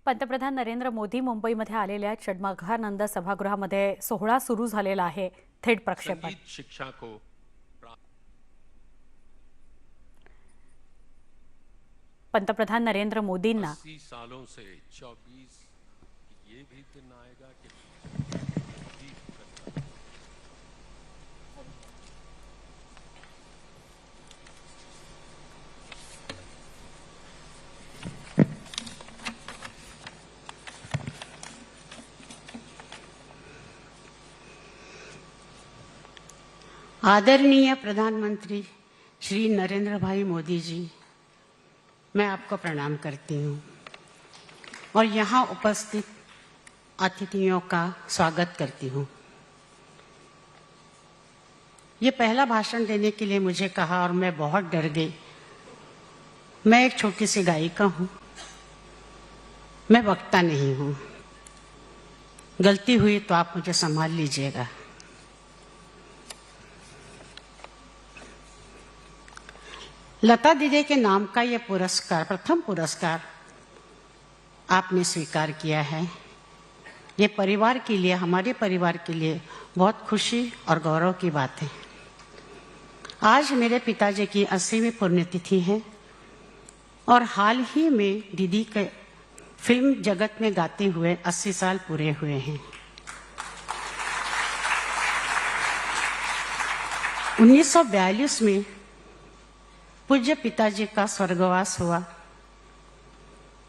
पंतप्रधान नरेंद्र मोदी मुंबईमध्ये आलेल्या चडमघानंद सभागृहामध्ये सोहळा सुरू झालेला आहे. थेट प्रक्षेपण. शिक्षा को पंतप्रधान नरेंद्र मोदींना 80 सालों से 24 ये भी दिन आएगा कि आदरणीय प्रधानमंत्री श्री नरेंद्र भाई मोदी जी, मैं आपको प्रणाम करती हूँ और यहाँ उपस्थित अतिथियों का स्वागत करती हूँ। ये पहला भाषण देने के लिए मुझे कहा और मैं बहुत डर गई। मैं एक छोटी सी गायिका हूँ, मैं वक्ता नहीं हूँ। गलती हुई तो आप मुझे संभाल लीजिएगा। लता दीदी के नाम का ये पुरस्कार, प्रथम पुरस्कार आपने स्वीकार किया है। ये परिवार के लिए, हमारे परिवार के लिए बहुत खुशी और गौरव की बात है। आज मेरे पिताजी की 80वीं पुण्यतिथि है और हाल ही में दीदी के फिल्म जगत में गाते हुए 80 साल पूरे हुए हैं। 1942 में पूज्य पिताजी का स्वर्गवास हुआ।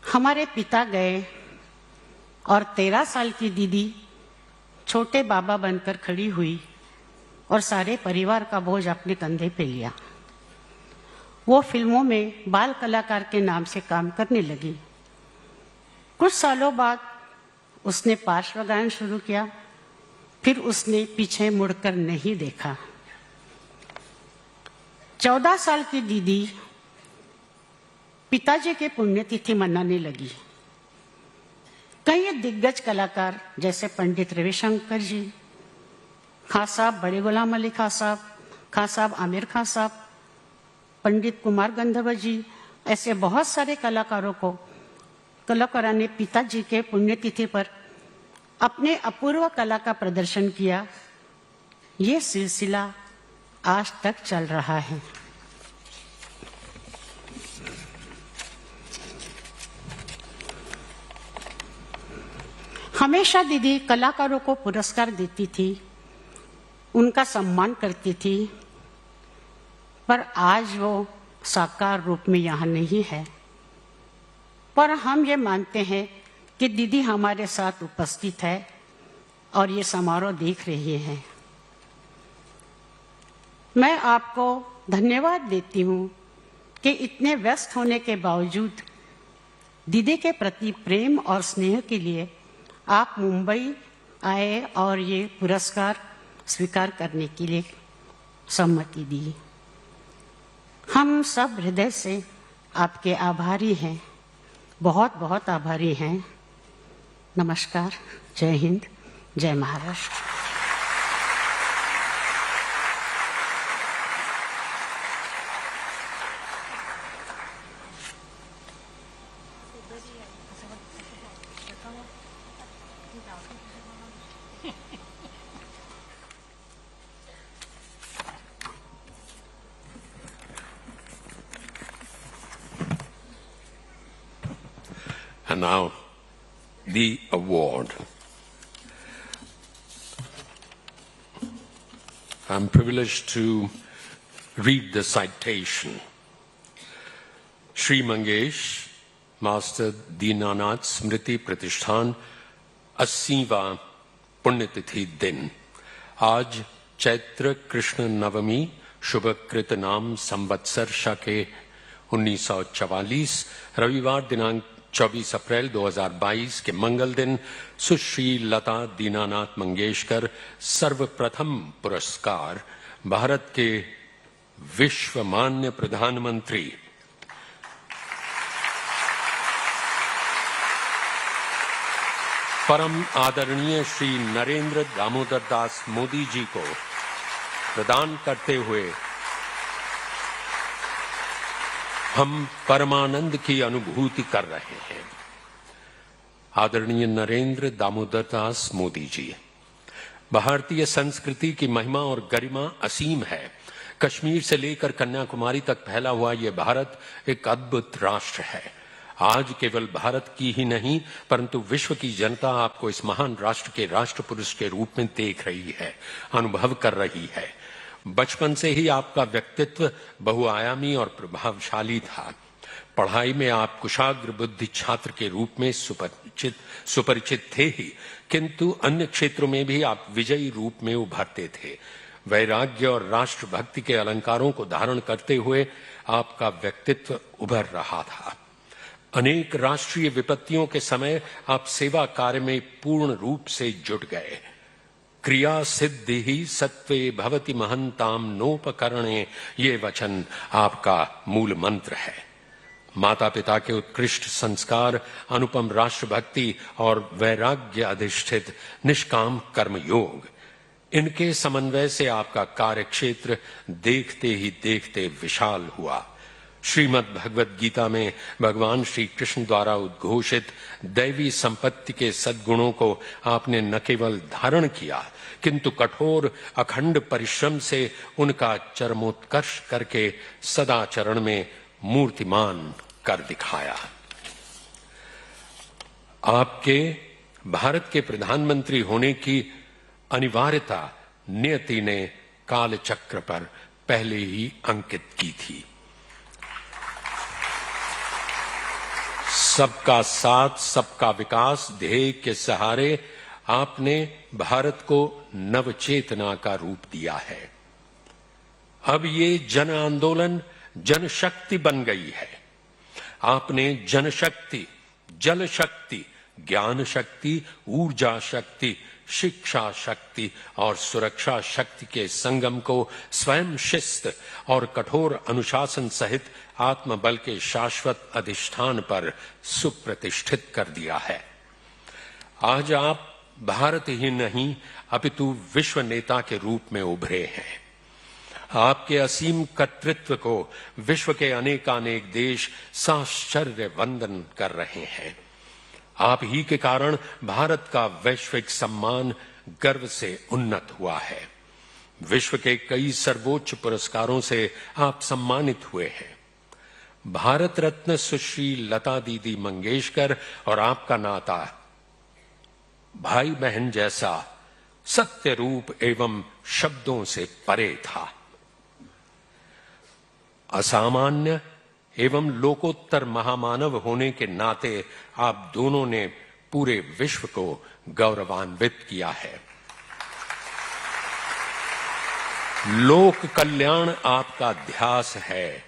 हमारे पिता गए और 13 साल की दीदी छोटे बाबा बनकर खड़ी हुई और सारे परिवार का बोझ अपने कंधे पे लिया। वो फिल्मों में बाल कलाकार के नाम से काम करने लगी। कुछ सालों बाद उसने पार्श्व गायन शुरू किया, फिर उसने पीछे मुड़कर नहीं देखा। 14 साल की दीदी पिताजी के पुण्यतिथि मनाने लगी। कई दिग्गज कलाकार जैसे पंडित रविशंकर जी, खां साहब बड़े गुलाम अली खां साहब आमिर खां साहब, पंडित कुमार गंधर्व जी, ऐसे बहुत सारे कलाकारों ने पिताजी के पुण्यतिथि पर अपने अपूर्व कला का प्रदर्शन किया। ये सिलसिला आज तक चल रहा है। हमेशा दीदी कलाकारों को पुरस्कार देती थी, उनका सम्मान करती थी, पर आज वो साकार रूप में यहाँ नहीं है। पर हम ये मानते हैं कि दीदी हमारे साथ उपस्थित है और ये समारोह देख रही है। मैं आपको धन्यवाद देती हूँ कि इतने व्यस्त होने के बावजूद दीदी के प्रति प्रेम और स्नेह के लिए आप मुंबई आए और ये पुरस्कार स्वीकार करने के लिए सम्मति दी। हम सब हृदय से आपके आभारी हैं, बहुत बहुत आभारी हैं। नमस्कार, जय हिंद, जय Maharashtra. And now, the award. I'm privileged to read the citation. Shri Mangesh, Master Dinanath Smriti Pratishthan, 80वां पुण्यतिथि दिन। आज चैत्र कृष्ण नवमी शुभकृत नाम संवत्सर शके 1944 रविवार दिनांक 24 अप्रैल 2022 के मंगल दिन सुश्री लता दीनानाथ मंगेशकर सर्वप्रथम पुरस्कार भारत के विश्वमान्य प्रधानमंत्री परम आदरणीय श्री नरेंद्र दामोदर दास मोदी जी को प्रदान करते हुए हम परमानंद की अनुभूति कर रहे हैं। आदरणीय नरेंद्र दामोदर दास मोदी जी, भारतीय संस्कृति की महिमा और गरिमा असीम है। कश्मीर से लेकर कन्याकुमारी तक फैला हुआ ये भारत एक अद्भुत राष्ट्र है। आज केवल भारत की ही नहीं परंतु विश्व की जनता आपको इस महान राष्ट्र के राष्ट्र पुरुष के रूप में देख रही है, अनुभव कर रही है। बचपन से ही आपका व्यक्तित्व बहुआयामी और प्रभावशाली था। पढ़ाई में आप कुशाग्र बुद्धि छात्र के रूप में सुपरिचित थे ही, किंतु अन्य क्षेत्रों में भी आप विजयी रूप में उभरते थे। वैराग्य और राष्ट्रभक्ति के अलंकारों को धारण करते हुए आपका व्यक्तित्व उभर रहा था। अनेक राष्ट्रीय विपत्तियों के समय आप सेवा कार्य में पूर्ण रूप से जुट गए। क्रिया सिद्धि ही सत्वे भवति महंताम नोपकरणे, ये वचन आपका मूल मंत्र है। माता पिता के उत्कृष्ट संस्कार, अनुपम राष्ट्रभक्ति और वैराग्य अधिष्ठित निष्काम कर्म योग, इनके समन्वय से आपका कार्यक्षेत्र देखते ही देखते विशाल हुआ। श्रीमद् भगवद गीता में भगवान श्री कृष्ण द्वारा उद्घोषित दैवी संपत्ति के सद्गुणों को आपने न केवल धारण किया किंतु कठोर अखंड परिश्रम से उनका चरमोत्कर्ष करके सदाचरण में मूर्तिमान कर दिखाया। आपके भारत के प्रधानमंत्री होने की अनिवार्यता नियति ने कालचक्र पर पहले ही अंकित की थी। सबका साथ सबका विकास ध्येय के सहारे आपने भारत को नवचेतना का रूप दिया है। अब ये जन आंदोलन जनशक्ति बन गई है। आपने जनशक्ति, जल शक्ति, ज्ञान शक्ति, ऊर्जा शक्ति, शिक्षा शक्ति और सुरक्षा शक्ति के संगम को स्वयं शिस्त और कठोर अनुशासन सहित आत्मबल के शाश्वत अधिष्ठान पर सुप्रतिष्ठित कर दिया है। आज आप भारत ही नहीं अपितु विश्व नेता के रूप में उभरे हैं। आपके असीम कर्तृत्व को विश्व के अनेकानेक देश साश्चर्य वंदन कर रहे हैं। आप ही के कारण भारत का वैश्विक सम्मान गर्व से उन्नत हुआ है। विश्व के कई सर्वोच्च पुरस्कारों से आप सम्मानित हुए हैं। भारत रत्न सुश्री लता दीदी मंगेशकर और आपका नाता भाई बहन जैसा सत्य रूप एवं शब्दों से परे था। असामान्य एवं लोकोत्तर महामानव होने के नाते आप दोनों ने पूरे विश्व को गौरवान्वित किया है। लोक कल्याण आपका ध्यास है,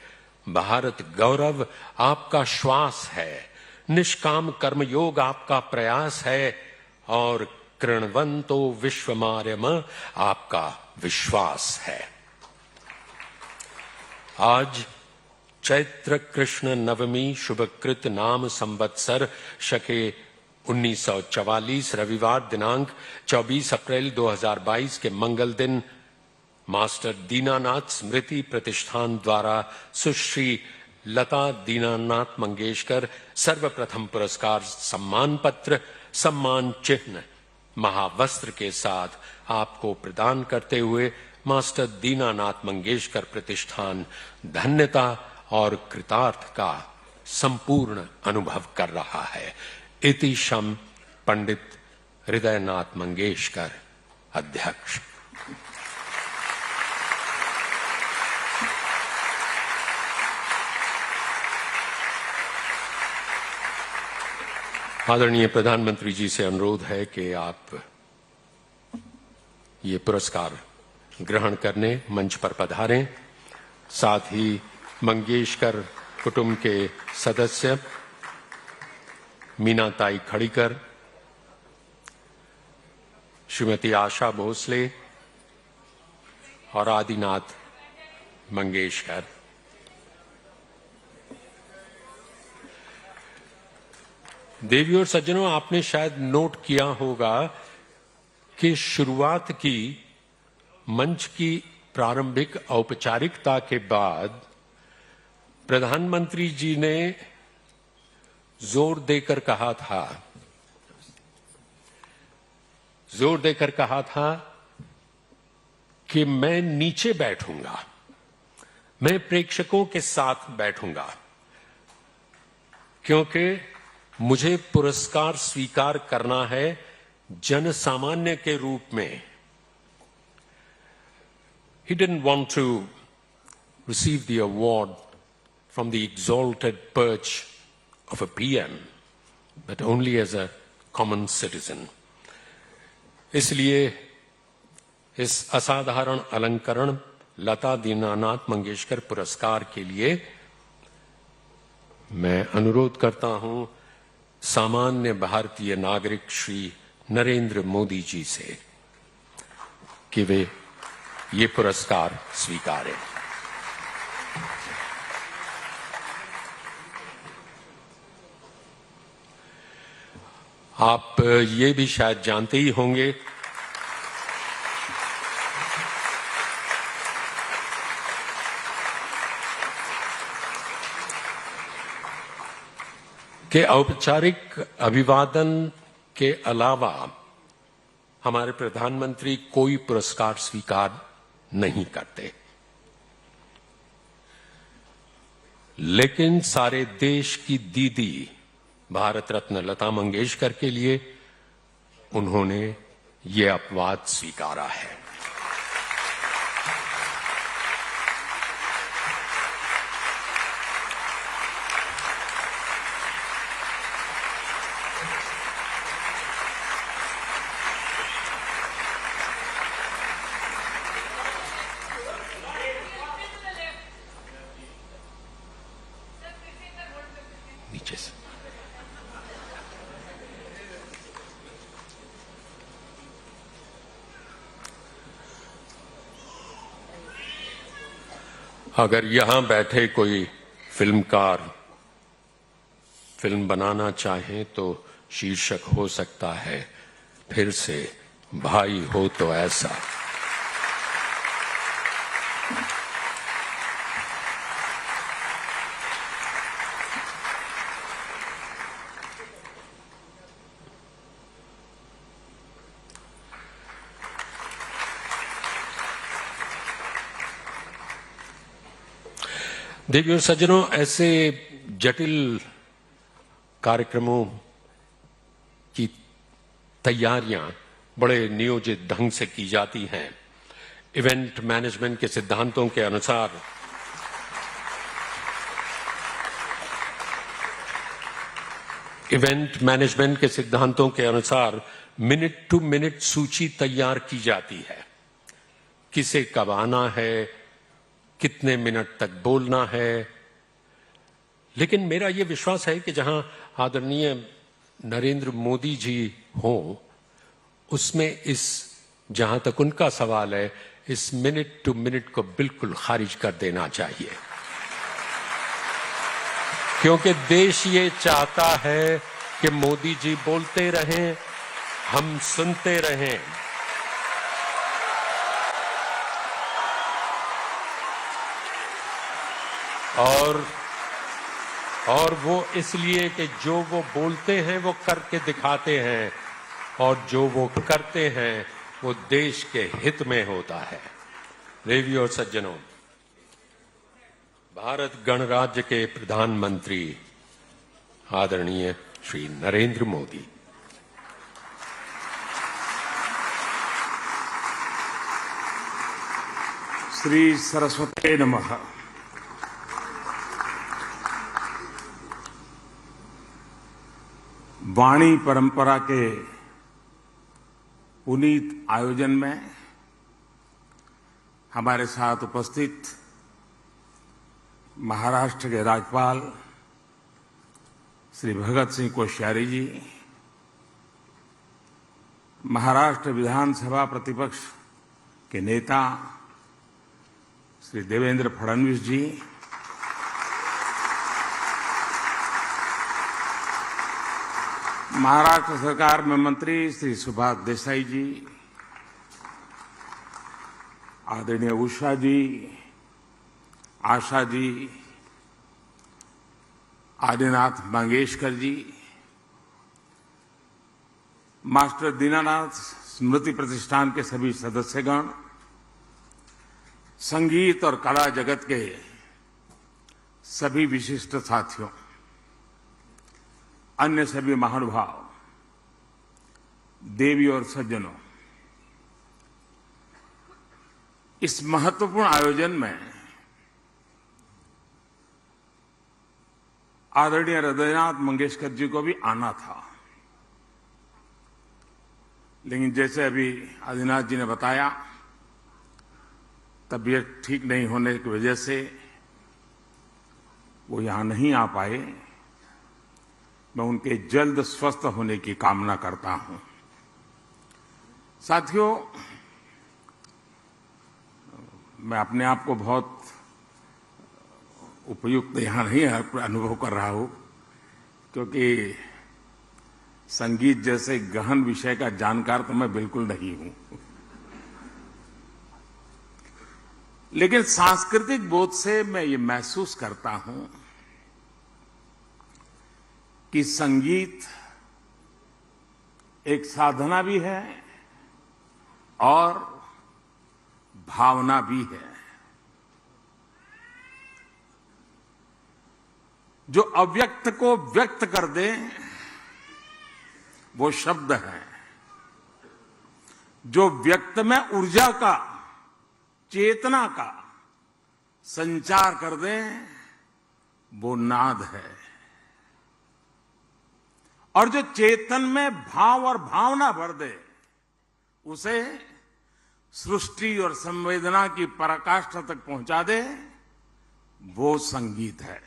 भारत गौरव आपका श्वास है, निष्काम कर्मयोग आपका प्रयास है और कृणवंतो विश्वमार्यम आपका विश्वास है। आज चैत्र कृष्ण नवमी शुभकृत नाम संवत्सर शके 1944 रविवार दिनांक 24 अप्रैल 2022 के मंगल दिन मास्टर दीनानाथ स्मृति प्रतिष्ठान द्वारा सुश्री लता दीनानाथ मंगेशकर सर्वप्रथम पुरस्कार सम्मान पत्र, सम्मान चिन्ह, महावस्त्र के साथ आपको प्रदान करते हुए मास्टर दीनानाथ मंगेशकर प्रतिष्ठान धन्यता और कृतार्थ का संपूर्ण अनुभव कर रहा है। इति शम पंडित हृदयनाथ मंगेशकर, अध्यक्ष। आदरणीय प्रधानमंत्री जी से अनुरोध है कि आप ये पुरस्कार ग्रहण करने मंच पर पधारें। साथ ही मंगेशकर कुटुंब के सदस्य मीनाताई खड़ीकर, श्रीमती आशा भोसले और आदिनाथ मंगेशकर। देवियों और सज्जनों, आपने शायद नोट किया होगा कि शुरुआत की मंच की प्रारंभिक औपचारिकता के बाद प्रधानमंत्री जी ने जोर देकर कहा था जोर देकर कहा था कि मैं नीचे बैठूंगा, मैं प्रेक्षकों के साथ बैठूंगा, क्योंकि मुझे पुरस्कार स्वीकार करना है जन सामान्य के रूप में। He didn't want to receive the award from the exalted perch of a PM, but only as a common citizen. इसलिए इस असाधारण अलंकरण लता दीनानाथ मंगेशकर पुरस्कार के लिए मैं अनुरोध करता हूं सामान्य भारतीय नागरिक श्री नरेंद्र मोदी जी से कि वे ये पुरस्कार स्वीकारें। आप ये भी शायद जानते ही होंगे कि औपचारिक अभिवादन के अलावा हमारे प्रधानमंत्री कोई पुरस्कार स्वीकार नहीं करते, लेकिन सारे देश की दीदी भारत रत्न लता मंगेशकर के लिए उन्होंने ये अपवाद स्वीकारा है। नीचे से अगर यहां बैठे कोई फिल्मकार फिल्म बनाना चाहें तो शीर्षक हो सकता है फिर से भाई हो तो ऐसा। देखिए सज्जनों, ऐसे जटिल कार्यक्रमों की तैयारियां बड़े नियोजित ढंग से की जाती हैं। इवेंट मैनेजमेंट के सिद्धांतों के अनुसार मिनट टू मिनट सूची तैयार की जाती है। किसे कब आना है, कितने मिनट तक बोलना है। लेकिन मेरा यह विश्वास है कि जहां आदरणीय नरेंद्र मोदी जी हों, उसमें जहां तक उनका सवाल है, इस मिनट टू मिनट को बिल्कुल खारिज कर देना चाहिए, क्योंकि देश ये चाहता है कि मोदी जी बोलते रहें, हम सुनते रहें। और वो इसलिए कि जो वो बोलते हैं वो करके दिखाते हैं, और जो वो करते हैं वो देश के हित में होता है। देवियों और सज्जनों, भारत गणराज्य के प्रधानमंत्री आदरणीय श्री नरेंद्र मोदी श्री सरस्वती नमः। वाणी परंपरा के पुनीत आयोजन में हमारे साथ उपस्थित महाराष्ट्र के राज्यपाल श्री भगत सिंह कोश्यारी जी, महाराष्ट्र विधानसभा प्रतिपक्ष के नेता श्री देवेंद्र फडणवीस जी, महाराष्ट्र सरकार में मंत्री श्री सुभाष देसाई जी, आदरणीय उषा जी, आशा जी, आदिनाथ मंगेशकर जी, मास्टर दीनानाथ स्मृति प्रतिष्ठान के सभी सदस्यगण, संगीत और कला जगत के सभी विशिष्ट साथियों, अन्य सभी महानुभाव, देवी और सज्जनों, इस महत्वपूर्ण आयोजन में आदरणीय हृदयनाथ मंगेशकर जी को भी आना था, लेकिन जैसे अभी आदिनाथ जी ने बताया, तबीयत ठीक नहीं होने की वजह से वो यहां नहीं आ पाए। मैं उनके जल्द स्वस्थ होने की कामना करता हूं। साथियों, मैं अपने आप को बहुत उपयुक्त यहां नहीं अनुभव कर रहा हूं, क्योंकि संगीत जैसे गहन विषय का जानकार तो मैं बिल्कुल नहीं हूं। लेकिन सांस्कृतिक बोध से मैं ये महसूस करता हूं कि संगीत एक साधना भी है और भावना भी है। जो अव्यक्त को व्यक्त कर दे वो शब्द है, जो व्यक्त में ऊर्जा का, चेतना का संचार कर दे वो नाद है, और जो चेतन में भाव और भावना भर दे उसे सृष्टि और संवेदना की पराकाष्ठा तक पहुंचा दे वो संगीत है।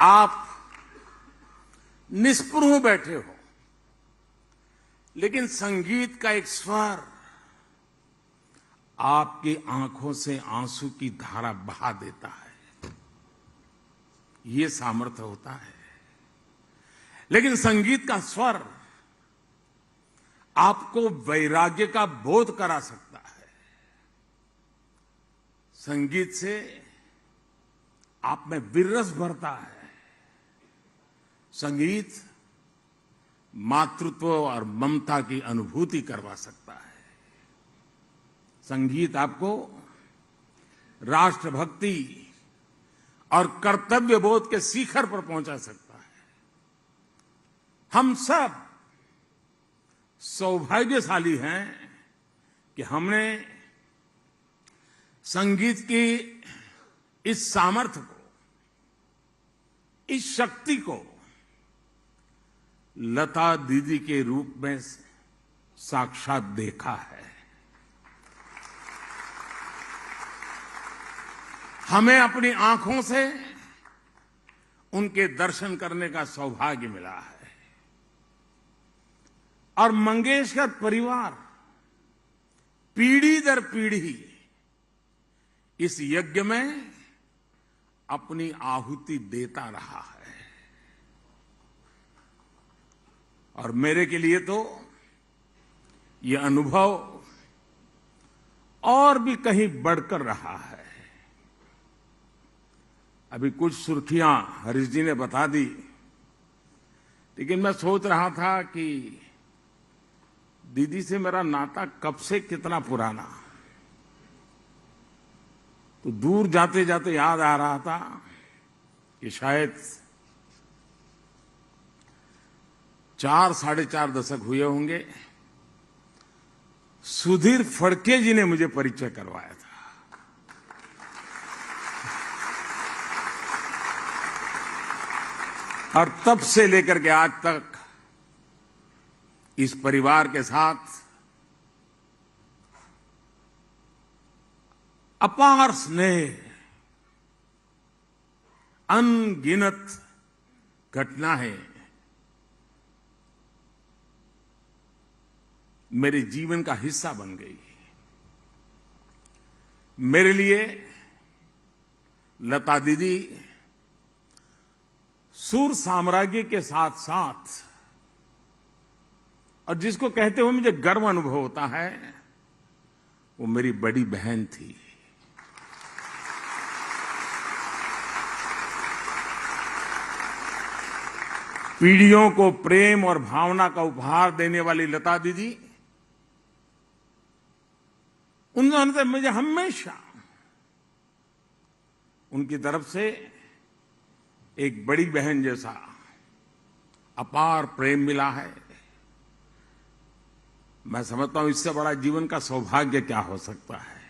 आप निस्पृह बैठे हो, लेकिन संगीत का एक स्वर आपकी आंखों से आंसू की धारा बहा देता है। ये सामर्थ्य होता है। लेकिन संगीत का स्वर आपको वैराग्य का बोध करा सकता है। संगीत से आप में विरस भरता है। संगीत मातृत्व और ममता की अनुभूति करवा सकता है। संगीत आपको राष्ट्रभक्ति और कर्तव्य बोध के शिखर पर पहुंचा सकता है। हम सब सौभाग्यशाली हैं कि हमने संगीत की इस सामर्थ्य को, इस शक्ति को लता दीदी के रूप में साक्षात देखा है। हमें अपनी आंखों से उनके दर्शन करने का सौभाग्य मिला है, और मंगेशकर परिवार पीढ़ी दर पीढ़ी इस यज्ञ में अपनी आहुति देता रहा है। और मेरे के लिए तो ये अनुभव और भी कहीं बढ़कर रहा है। अभी कुछ सुर्खियां हरीश जी ने बता दी, लेकिन मैं सोच रहा था कि दीदी से मेरा नाता कब से कितना पुराना। तो दूर जाते जाते याद आ रहा था कि शायद 4 साढ़े 4 दशक हुए होंगे। सुधीर फड़के जी ने मुझे परिचय करवाया था। और तब से लेकर के आज तक इस परिवार के साथ अपार स्नेह, अनगिनत घटनाएं मेरे जीवन का हिस्सा बन गई। मेरे लिए लता दीदी सुर साम्राज्य के साथ साथ, और जिसको कहते हुए मुझे गर्व अनुभव होता है, वो मेरी बड़ी बहन थी। पीढ़ियों को प्रेम और भावना का उपहार देने वाली लता दीदी, उन्होंने मुझे हमेशा उनकी तरफ से एक बड़ी बहन जैसा अपार प्रेम मिला है। मैं समझता हूं इससे बड़ा जीवन का सौभाग्य क्या हो सकता है।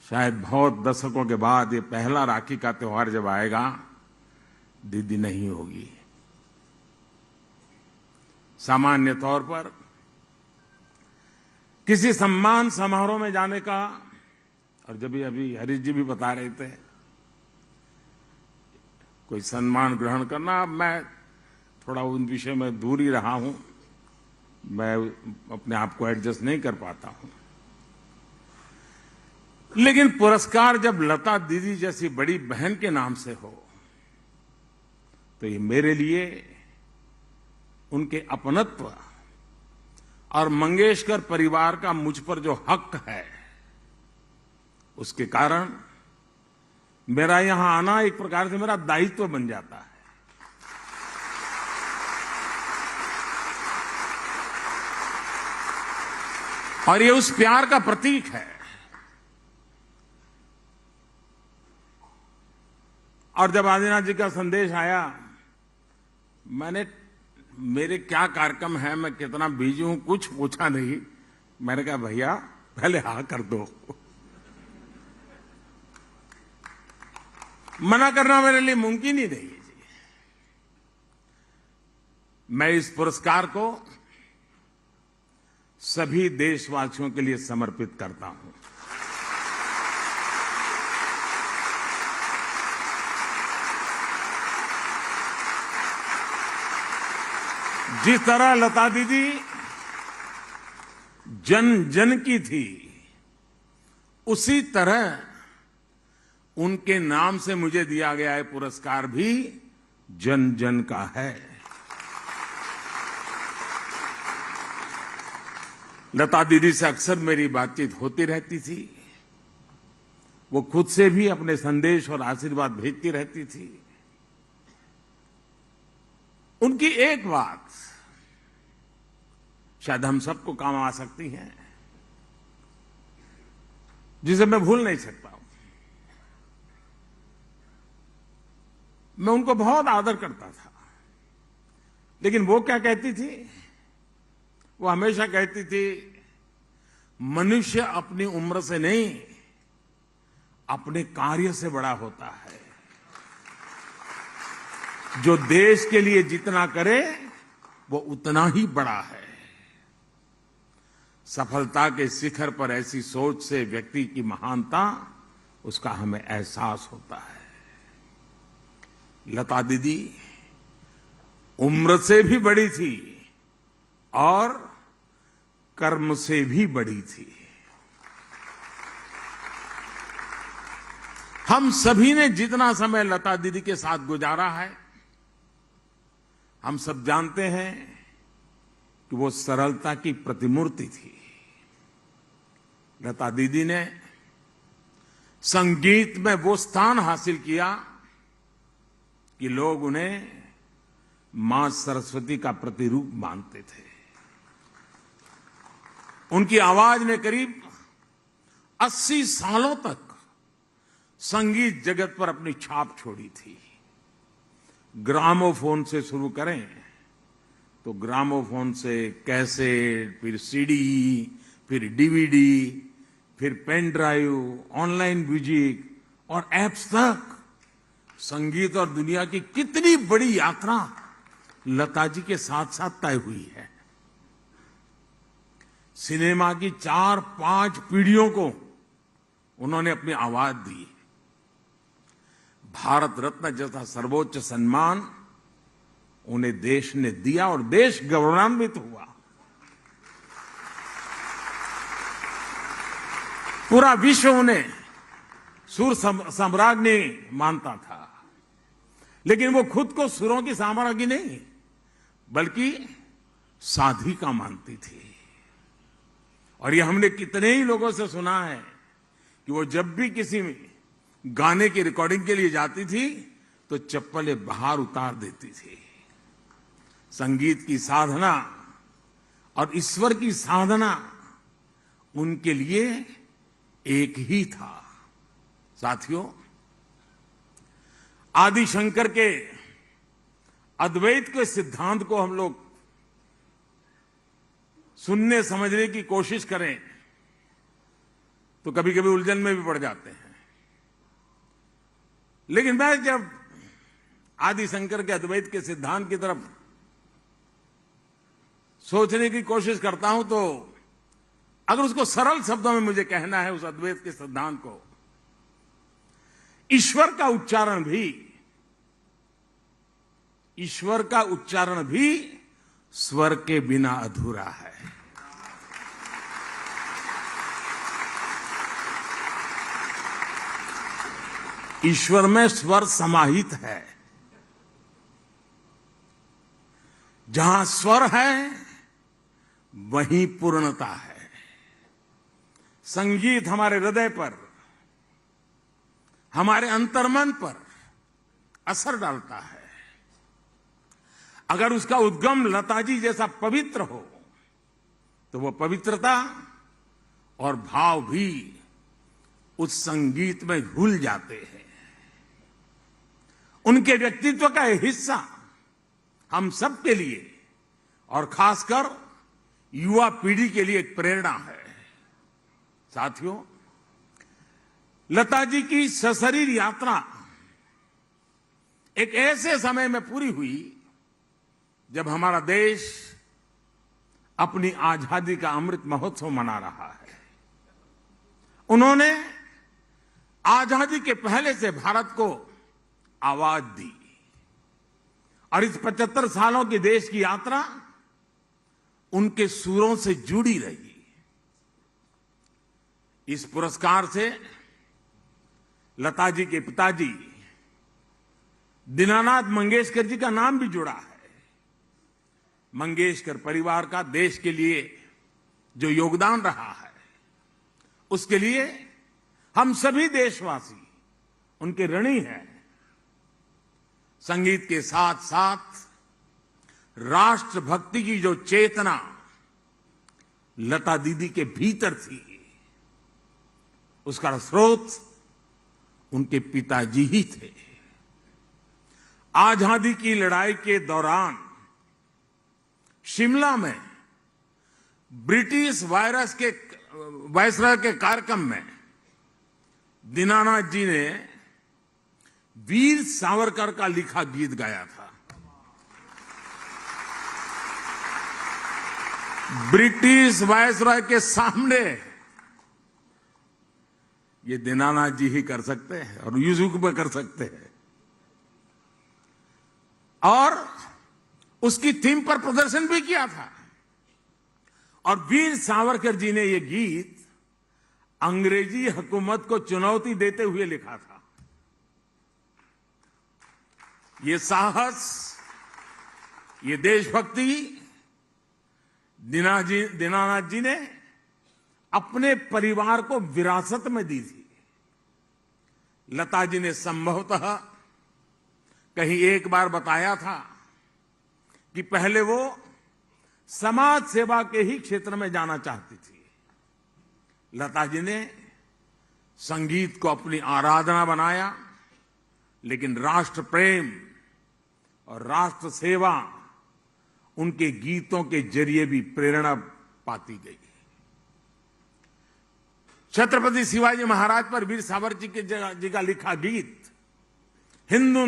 शायद बहुत दशकों के बाद ये पहला राखी का त्योहार जब आएगा, दीदी नहीं होगी। सामान्य तौर पर किसी सम्मान समारोह में जाने का, और जब अभी हरीश जी भी बता रहे थे कोई सम्मान ग्रहण करना, मैं थोड़ा उन विषय में दूर ही रहा हूं, मैं अपने आप को एडजस्ट नहीं कर पाता हूं। लेकिन पुरस्कार जब लता दीदी जैसी बड़ी बहन के नाम से हो, तो ये मेरे लिए उनके अपनत्व और मंगेशकर परिवार का मुझ पर जो हक है, उसके कारण मेरा यहां आना एक प्रकार से मेरा दायित्व बन जाता है। और ये उस प्यार का प्रतीक है। और जब आदिनाथ जी का संदेश आया, मैंने मेरे क्या कार्यक्रम है, मैं कितना बिजी हूं, कुछ पूछा नहीं। मैंने कहा भैया पहले हाँ कर दो। मना करना मेरे लिए मुमकिन ही नहीं है जी। मैं इस पुरस्कार को सभी देशवासियों के लिए समर्पित करता हूं। जिस तरह लता दीदी जन जन की थी, उसी तरह उनके नाम से मुझे दिया गया है पुरस्कार भी जन जन का है। लता दीदी से अक्सर मेरी बातचीत होती रहती थी। वो खुद से भी अपने संदेश और आशीर्वाद भेजती रहती थी। उनकी एक बात शायद हम सबको काम आ सकती है, जिसे मैं भूल नहीं सकता हूं। मैं उनको बहुत आदर करता था, लेकिन वो क्या कहती थी? वो हमेशा कहती थी, मनुष्य अपनी उम्र से नहीं, अपने कार्य से बड़ा होता है। जो देश के लिए जितना करे, वो उतना ही बड़ा है। सफलता के शिखर पर ऐसी सोच से व्यक्ति की महानता, उसका हमें एहसास होता है। लता दीदी उम्र से भी बड़ी थी और कर्म से भी बड़ी थी। हम सभी ने जितना समय लता दीदी के साथ गुजारा है, हम सब जानते हैं कि वो सरलता की प्रतिमूर्ति थी। लता दीदी ने संगीत में वो स्थान हासिल किया कि लोग उन्हें मां सरस्वती का प्रतिरूप मानते थे। उनकी आवाज ने करीब 80 सालों तक संगीत जगत पर अपनी छाप छोड़ी थी। ग्रामोफोन से शुरू करें तो ग्रामोफोन से कैसेट, फिर सीडी, फिर डीवीडी, फिर पेन ड्राइव, ऑनलाइन म्यूजिक और एप्स तक संगीत और दुनिया की कितनी बड़ी यात्रा लता जी के साथ साथ तय हुई है। सिनेमा की 4-5 पीढ़ियों को उन्होंने अपनी आवाज दी। भारत रत्न जैसा सर्वोच्च सम्मान उन्हें देश ने दिया और देश गौरवान्वित हुआ। पूरा विश्व उन्हें सुर सम्राज्ञी मानता था, लेकिन वो खुद को सुरों की साम्राज्ञी नहीं, बल्कि साधिका मानती थी। और ये हमने कितने ही लोगों से सुना है कि वो जब भी किसी गाने की रिकॉर्डिंग के लिए जाती थी, तो चप्पलें बाहर उतार देती थी। संगीत की साधना और ईश्वर की साधना उनके लिए एक ही था। साथियों, आदि शंकर के अद्वैत के सिद्धांत को हम लोग सुनने समझने की कोशिश करें तो कभी कभी उलझन में भी पड़ जाते हैं। लेकिन मैं जब आदि शंकर के अद्वैत के सिद्धांत की तरफ सोचने की कोशिश करता हूं तो अगर उसको सरल शब्दों में मुझे कहना है उस अद्वैत के सिद्धांत को, ईश्वर का उच्चारण भी स्वर के बिना अधूरा है। ईश्वर में स्वर समाहित है। जहां स्वर है वहीं पूर्णता है। संगीत हमारे हृदय पर, हमारे अंतर्मन पर असर डालता है। अगर उसका उद्गम लता जी जैसा पवित्र हो तो वो पवित्रता और भाव भी उस संगीत में घुल जाते हैं। उनके व्यक्तित्व का एक हिस्सा हम सब के लिए और खासकर युवा पीढ़ी के लिए एक प्रेरणा है। साथियों, लता जी की सशरीर यात्रा एक ऐसे समय में पूरी हुई जब हमारा देश अपनी आजादी का अमृत महोत्सव मना रहा है। उन्होंने आजादी के पहले से भारत को आवाज दी और इस 75 सालों की देश की यात्रा उनके सुरों से जुड़ी रही। इस पुरस्कार से लता जी के पिताजी दीनानाथ मंगेशकर जी का नाम भी जुड़ा है। मंगेशकर परिवार का देश के लिए जो योगदान रहा है उसके लिए हम सभी देशवासी उनके ऋणी हैं। संगीत के साथ साथ राष्ट्रभक्ति की जो चेतना लता दीदी के भीतर थी उसका स्रोत उनके पिताजी ही थे। आजादी की लड़ाई के दौरान शिमला में ब्रिटिश वायसराय के कार्यक्रम में दीनानाथ जी ने वीर सावरकर का लिखा गीत गाया था। ब्रिटिश वायसराय के सामने ये दीनानाथ जी ही कर सकते हैं और यूट्यूब पर कर सकते हैं। और उसकी थीम पर प्रदर्शन भी किया था। और वीर सावरकर जी ने ये गीत अंग्रेजी हुकूमत को चुनौती देते हुए लिखा था। ये साहस, ये देशभक्ति दीनानाथ जी ने अपने परिवार को विरासत में दी थी। लता जी ने संभवतः कहीं एक बार बताया था कि पहले वो समाज सेवा के ही क्षेत्र में जाना चाहती थी। लता जी ने संगीत को अपनी आराधना बनाया, लेकिन राष्ट्र प्रेम और राष्ट्र सेवा उनके गीतों के जरिए भी प्रेरणा पाती गई। छत्रपति शिवाजी महाराज पर वीर सावरकर जी का लिखा गीत हिंदू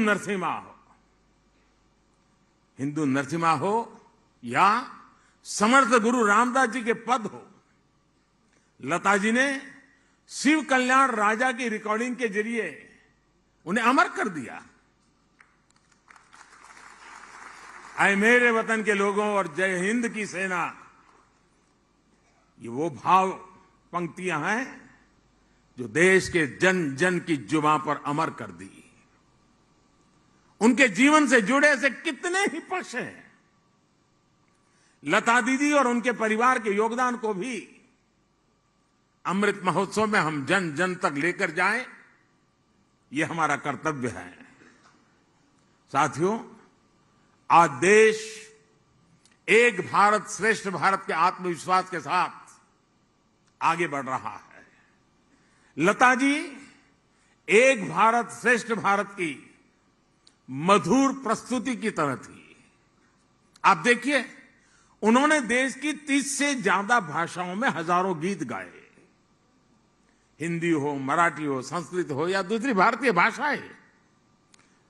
नरसिम्हा हो या समर्थ गुरु रामदास जी के पद हो, लता जी ने शिव कल्याण राजा की रिकॉर्डिंग के जरिए उन्हें अमर कर दिया। आए मेरे वतन के लोगों और जय हिंद की सेना, ये वो भाव पंक्तियां हैं जो देश के जन जन की जुबां पर अमर कर दी। उनके जीवन से जुड़े ऐसे कितने ही पक्ष हैं। लता दीदी और उनके परिवार के योगदान को भी अमृत महोत्सव में हम जन जन तक लेकर जाएं, ये हमारा कर्तव्य है। साथियों, आज देश एक भारत श्रेष्ठ भारत के आत्मविश्वास के साथ आगे बढ़ रहा है। लता जी एक भारत श्रेष्ठ भारत की मधुर प्रस्तुति की तरह थी। आप देखिए, उन्होंने देश की 30 से ज्यादा भाषाओं में हजारों गीत गाए। हिंदी हो, मराठी हो, संस्कृत हो या दूसरी भारतीय भाषाएं,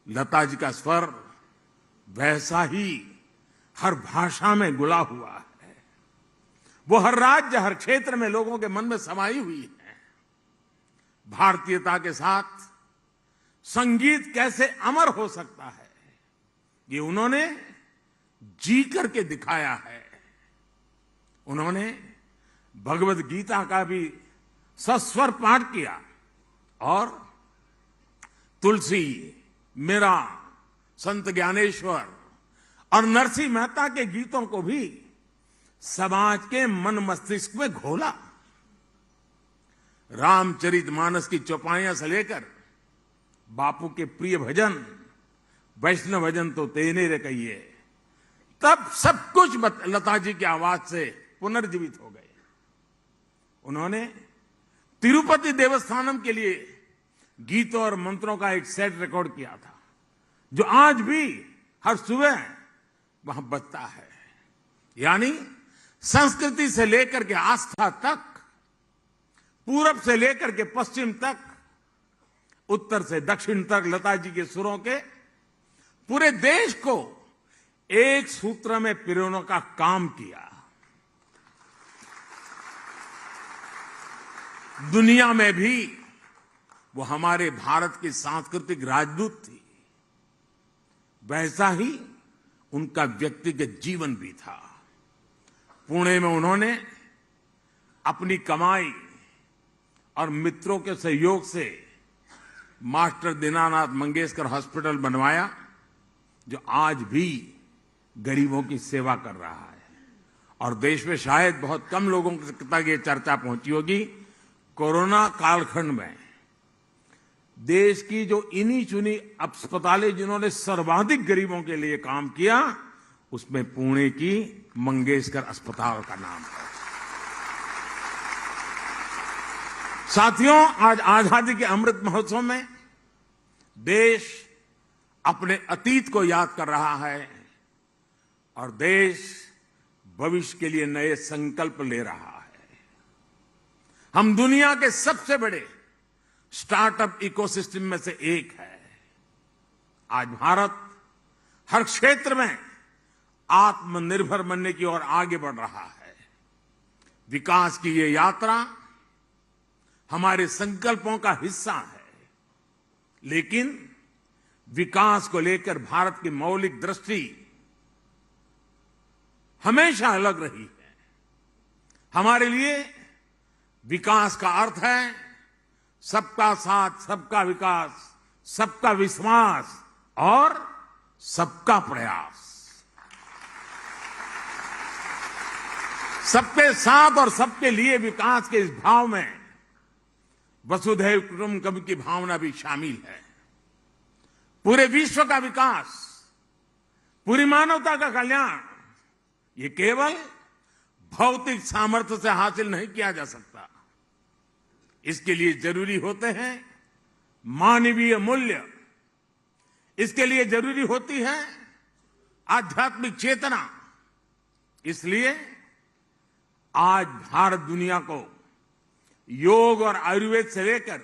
लता जी का स्वर वैसा ही हर भाषा में गुला हुआ है। वो हर राज्य, हर क्षेत्र में लोगों के मन में समाई हुई है। भारतीयता के साथ संगीत कैसे अमर हो सकता है, ये उन्होंने जी करके दिखाया है। उन्होंने भगवद गीता का भी सस्वर पाठ किया और तुलसी, मीरा, संत ज्ञानेश्वर और नरसिंह मेहता के गीतों को भी समाज के मन मस्तिष्क में घोला। रामचरितमानस की चौपाइयां से लेकर बापू के प्रिय भजन, वैष्णव भजन तो तेने रे कहिए, तब सब कुछ लता जी की आवाज से पुनर्जीवित हो गए। उन्होंने तिरुपति देवस्थानम के लिए गीतों और मंत्रों का एक सेट रिकॉर्ड किया था, जो आज भी हर सुबह वहां बजता है। यानी संस्कृति से लेकर के आस्था तक, पूरब से लेकर के पश्चिम तक, उत्तर से दक्षिण तक लता जी के सुरों के पूरे देश को एक सूत्र में पिरोने का काम किया। दुनिया में भी वो हमारे भारत की सांस्कृतिक राजदूत थी। वैसा ही उनका व्यक्तिगत जीवन भी था। पुणे में उन्होंने अपनी कमाई और मित्रों के सहयोग से मास्टर दीनानाथ मंगेशकर हॉस्पिटल बनवाया, जो आज भी गरीबों की सेवा कर रहा है। और देश में शायद बहुत कम लोगों तक ये चर्चा पहुंची होगी, कोरोना कालखंड में देश की जो इन्हीं चुनी अस्पतालें जिन्होंने सर्वाधिक गरीबों के लिए काम किया, उसमें पुणे की मंगेशकर अस्पताल का नाम है। साथियों, आज आजादी के अमृत महोत्सव में देश अपने अतीत को याद कर रहा है और देश भविष्य के लिए नए संकल्प ले रहा है। हम दुनिया के सबसे बड़े स्टार्टअप इकोसिस्टम में से एक है। आज भारत हर क्षेत्र में आत्मनिर्भर बनने की ओर आगे बढ़ रहा है। विकास की ये यात्रा हमारे संकल्पों का हिस्सा है, लेकिन विकास को लेकर भारत की मौलिक दृष्टि हमेशा अलग रही है। हमारे लिए विकास का अर्थ है सबका साथ, सबका विकास, सबका विश्वास और सबका प्रयास। सबके साथ और सबके लिए विकास के इस भाव में वसुधैव कुटुंबकम की भावना भी शामिल है। पूरे विश्व का विकास, पूरी मानवता का कल्याण, ये केवल भौतिक सामर्थ्य से हासिल नहीं किया जा सकता। इसके लिए जरूरी होते हैं मानवीय मूल्य, इसके लिए जरूरी होती है आध्यात्मिक चेतना। इसलिए आज भारत दुनिया को योग और आयुर्वेद से लेकर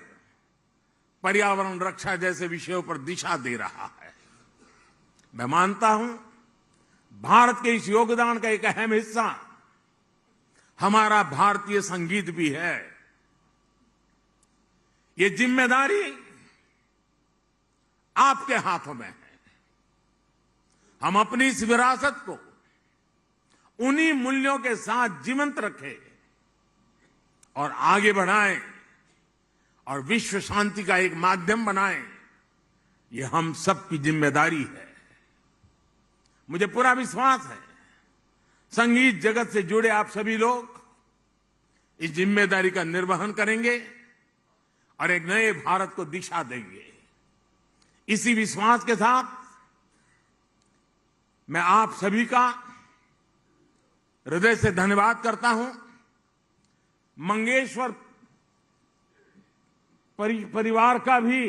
पर्यावरण रक्षा जैसे विषयों पर दिशा दे रहा है। मैं मानता हूं भारत के इस योगदान का एक अहम हिस्सा हमारा भारतीय संगीत भी है। ये जिम्मेदारी आपके हाथों में है। हम अपनी इस विरासत को उन्हीं मूल्यों के साथ जीवंत रखें और आगे बढ़ाएं और विश्व शांति का एक माध्यम बनाएं। ये हम सबकी जिम्मेदारी है। मुझे पूरा विश्वास है संगीत जगत से जुड़े आप सभी लोग इस जिम्मेदारी का निर्वहन करेंगे और एक नए भारत को दिशा देंगे। इसी विश्वास के साथ मैं आप सभी का हृदय से धन्यवाद करता हूं। मंगेशकर परिवार का भी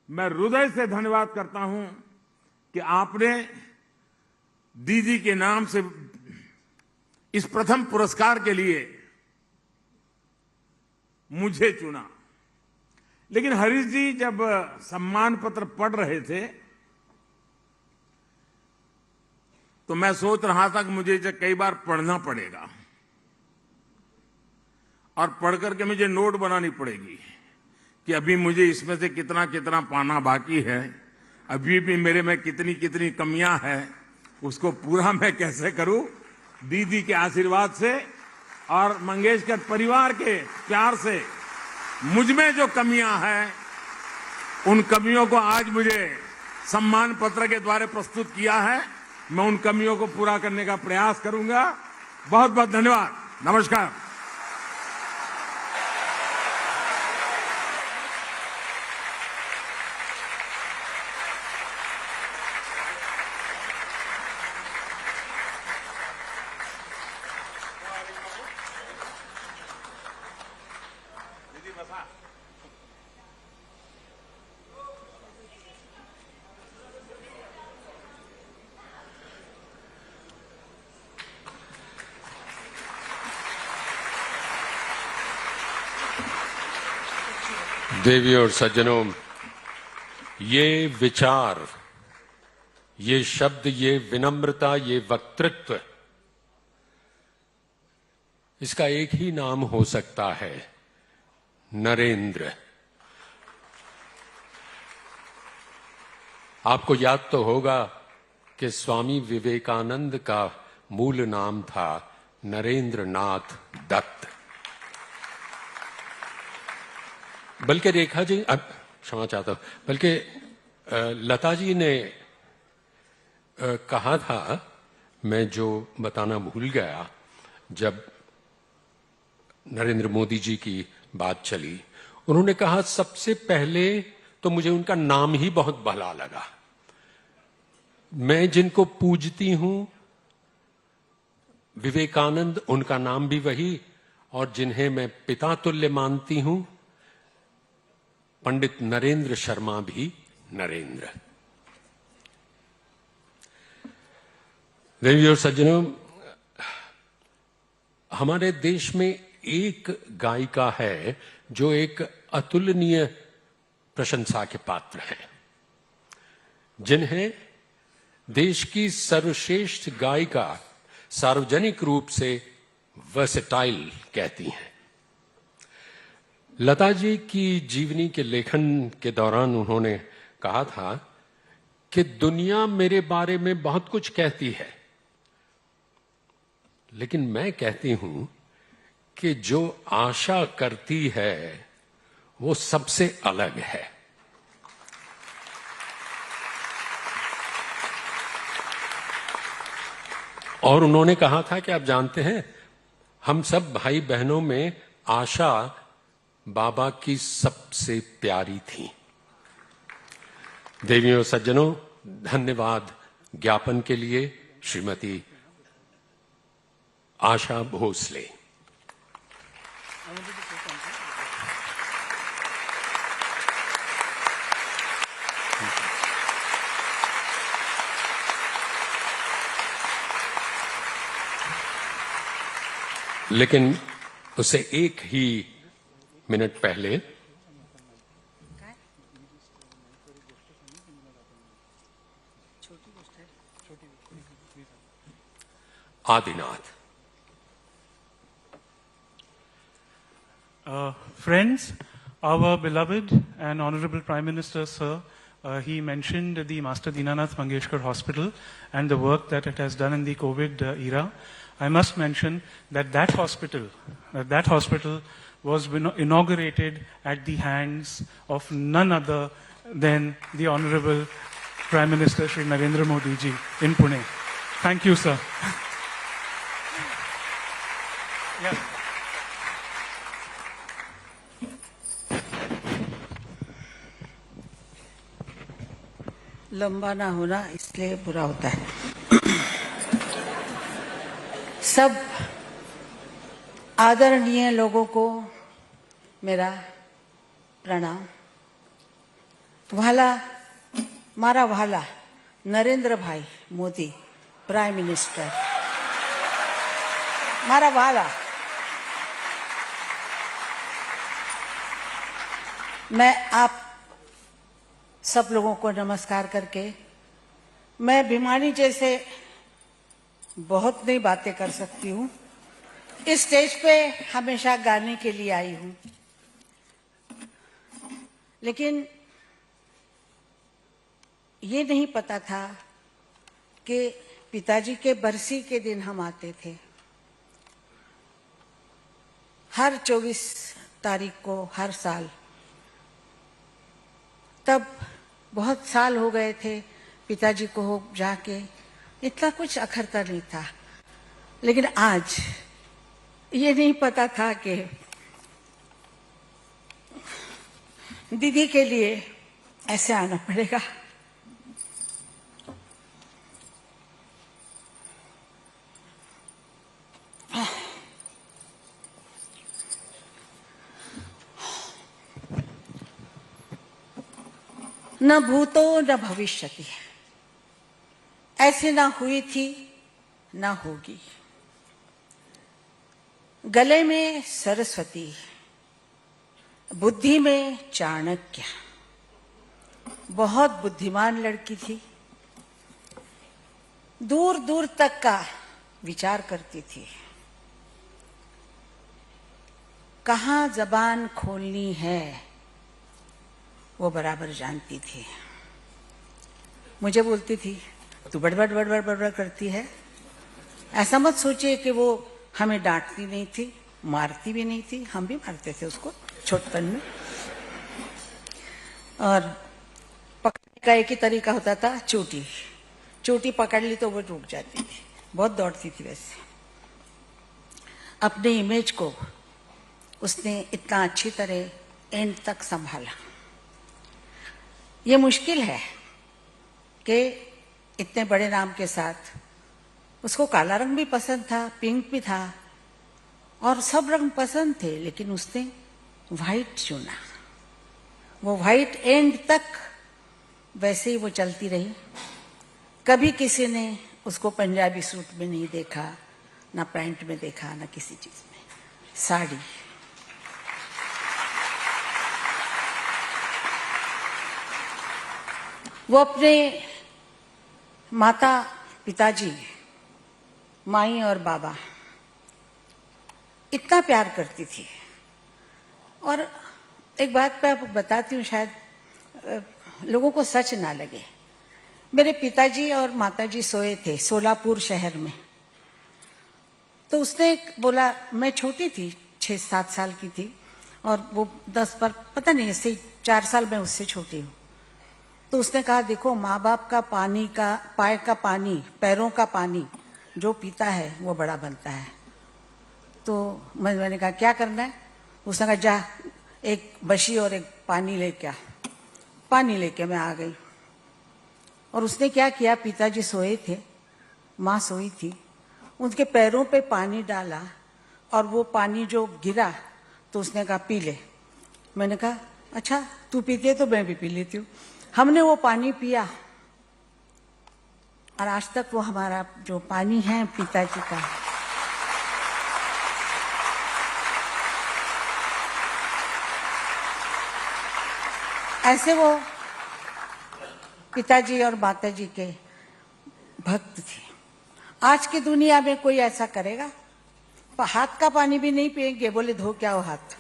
मैं हृदय से धन्यवाद करता हूं कि आपने दीदी के नाम से इस प्रथम पुरस्कार के लिए मुझे चुना। लेकिन हरीश जी जब सम्मान पत्र पढ़ रहे थे तो मैं सोच रहा था कि मुझे इसे कई बार पढ़ना पड़ेगा और पढ़ करके मुझे नोट बनानी पड़ेगी कि अभी मुझे इसमें से कितना कितना पाना बाकी है, अभी भी मेरे में कितनी कितनी कमियां हैं, उसको पूरा मैं कैसे करूं। दीदी के आशीर्वाद से और मंगेशकर परिवार के प्यार से मुझ में जो कमियां हैं, उन कमियों को आज मुझे सम्मान पत्र के द्वारा प्रस्तुत किया है। मैं उन कमियों को पूरा करने का प्रयास करूंगा। बहुत बहुत धन्यवाद। नमस्कार। देवी और सज्जनों, ये विचार, ये शब्द, ये विनम्रता, ये वक्तृत्व, इसका एक ही नाम हो सकता है, नरेंद्र। आपको याद तो होगा कि स्वामी विवेकानंद का मूल नाम था नरेंद्र नाथ दत्त। बल्कि रेखा जी, क्षमा चाहता हूं, बल्कि लता जी ने कहा था, मैं जो बताना भूल गया, जब नरेंद्र मोदी जी की बात चली, उन्होंने कहा सबसे पहले तो मुझे उनका नाम ही बहुत भला लगा। मैं जिनको पूजती हूं, विवेकानंद उनका नाम भी वही, और जिन्हें मैं पिता तुल्य मानती हूं, पंडित नरेंद्र शर्मा भी नरेंद्र। देवी और सज्जनों, हमारे देश में एक गायिका है जो एक अतुलनीय प्रशंसा के पात्र है, जिन्हें देश की सर्वश्रेष्ठ गायिका सार्वजनिक रूप से वर्सेटाइल कहती हैं। लता जी की जीवनी के लेखन के दौरान उन्होंने कहा था कि दुनिया मेरे बारे में बहुत कुछ कहती है, लेकिन मैं कहती हूं कि जो आशा करती है वो सबसे अलग है। और उन्होंने कहा था कि आप जानते हैं, हम सब भाई बहनों में आशा बाबा की सबसे प्यारी थी। देवियों और सज्जनों, धन्यवाद ज्ञापन के लिए श्रीमती आशा भोसले। लेकिन उसे एक ही मिनट पहले Adinath. Friends, our beloved and honorable Prime Minister, sir, he mentioned the Master Dinanath Mangeshkar Hospital and the work that it has done in the COVID era. I must mention that that hospital was inaugurated at the hands of none other than the Honorable Prime Minister Shri Narendra Modi ji in Pune. Thank you, sir. Yeah. लंबा ना होना इसलिए बुरा होता है। सब आदरणीय लोगों को मेरा प्रणाम। मारा वाला नरेंद्र भाई मोदी प्राइम मिनिस्टर, मारा वाला, मैं आप सब लोगों को नमस्कार करके, मैं बीमारी जैसे बहुत नई बातें कर सकती हूँ। इस स्टेज पे हमेशा गाने के लिए आई हूँ, लेकिन ये नहीं पता था कि पिताजी के बरसी के दिन हम आते थे। हर 24 तारीख को हर साल, तब बहुत साल हो गए थे पिताजी को जाके, इतना कुछ अखरता नहीं था। लेकिन आज ये नहीं पता था कि दीदी के लिए ऐसे आना पड़ेगा। न भूतो न भविष्यति, ऐसे ना हुई थी ना होगी। गले में सरस्वती, बुद्धि में चाणक्य, बहुत बुद्धिमान लड़की थी। दूर दूर तक का विचार करती थी, कहाँ जबान खोलनी है वो बराबर जानती थी। मुझे बोलती थी तू बड़बड़ करती है। ऐसा मत सोचिए कि वो हमें डांटती नहीं थी, मारती भी नहीं थी, हम भी मारते थे उसको छोटपन में। और पकड़ने का एक ही तरीका होता था, चोटी पकड़ ली तो वो रुक जाती थी। बहुत दौड़ती थी। वैसे अपने इमेज को उसने इतना अच्छी तरह एंड तक संभाला। ये मुश्किल है कि इतने बड़े नाम के साथ, उसको काला रंग भी पसंद था, पिंक भी था, और सब रंग पसंद थे, लेकिन उसने व्हाइट चुना। वो व्हाइट एंड तक वैसे ही वो चलती रही। कभी किसी ने उसको पंजाबी सूट में नहीं देखा, ना पैंट में देखा, ना किसी चीज में। साड़ी, वो अपने माता पिताजी, माई और बाबा इतना प्यार करती थी। और एक बात मैं आपको बताती हूँ, शायद लोगों को सच ना लगे। मेरे पिताजी और माताजी सोए थे सोलापुर शहर में। तो उसने बोला, मैं छोटी थी, 6-7 साल की थी, और वो 10 पर पता नहीं, ऐसे 4 साल मैं उससे छोटी हूँ। तो उसने कहा, देखो माँ बाप का पानी का, पाए का पानी, पैरों का पानी जो पीता है वो बड़ा बनता है। तो मैंने कहा क्या करना है? उसने कहा जा एक बशी और एक पानी लेके आ। पानी लेके मैं आ गई। और उसने क्या किया, पिताजी सोए थे, माँ सोई थी, उनके पैरों पे पानी डाला, और वो पानी जो गिरा तो उसने कहा पी ले। मैंने कहा अच्छा तू पीती है तो मैं भी पी लेती हूँ। हमने वो पानी पिया, और आज तक वो हमारा जो पानी है पिताजी का, ऐसे वो पिताजी और माताजी के भक्त थे। आज की दुनिया में कोई ऐसा करेगा? हाथ का पानी भी नहीं पिएंगे, बोले धो क्या हो हाथ।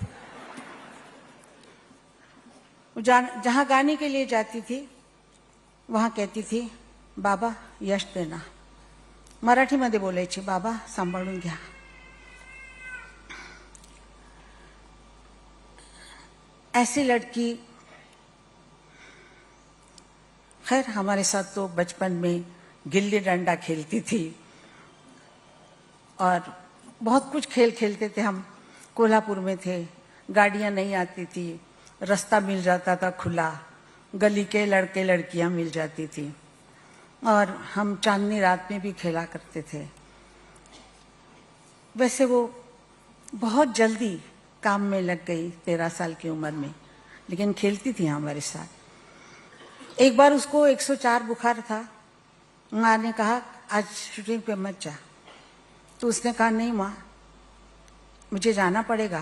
जहां गाने के लिए जाती थी वहां कहती थी बाबा यश देना। मराठीमध्ये बोलायची, बाबा सांभाळून घ्या। ऐसी लड़की, खैर हमारे साथ तो बचपन में गिल्ली डंडा खेलती थी और बहुत कुछ खेल खेलते थे हम। कोल्हापुर में थे, गाड़ियां नहीं आती थी, रास्ता मिल जाता था खुला, गली के लड़के लड़कियां मिल जाती थी, और हम चांदनी रात में भी खेला करते थे। वैसे वो बहुत जल्दी काम में लग गई 13 साल की उम्र में, लेकिन खेलती थी हमारे साथ। एक बार उसको 104 बुखार था। माँ ने कहा आज शूटिंग पे मत जा, तो उसने कहा नहीं माँ मुझे जाना पड़ेगा।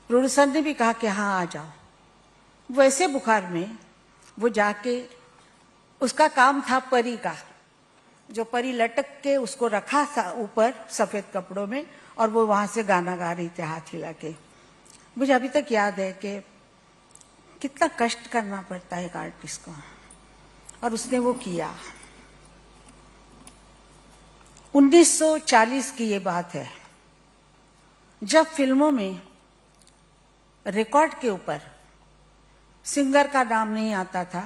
प्रोड्यूसर ने भी कहा कि हाँ आ जाओ। वैसे बुखार में वो जाके, उसका काम था परी का, जो परी लटक के उसको रखा था ऊपर सफेद कपड़ों में, और वो वहां से गाना गा रही थी हाथ हिला के। मुझे अभी तक याद है कि कितना कष्ट करना पड़ता है एक आर्टिस्ट को, और उसने वो किया। 1940 की ये बात है, जब फिल्मों में रिकॉर्ड के ऊपर सिंगर का नाम नहीं आता था,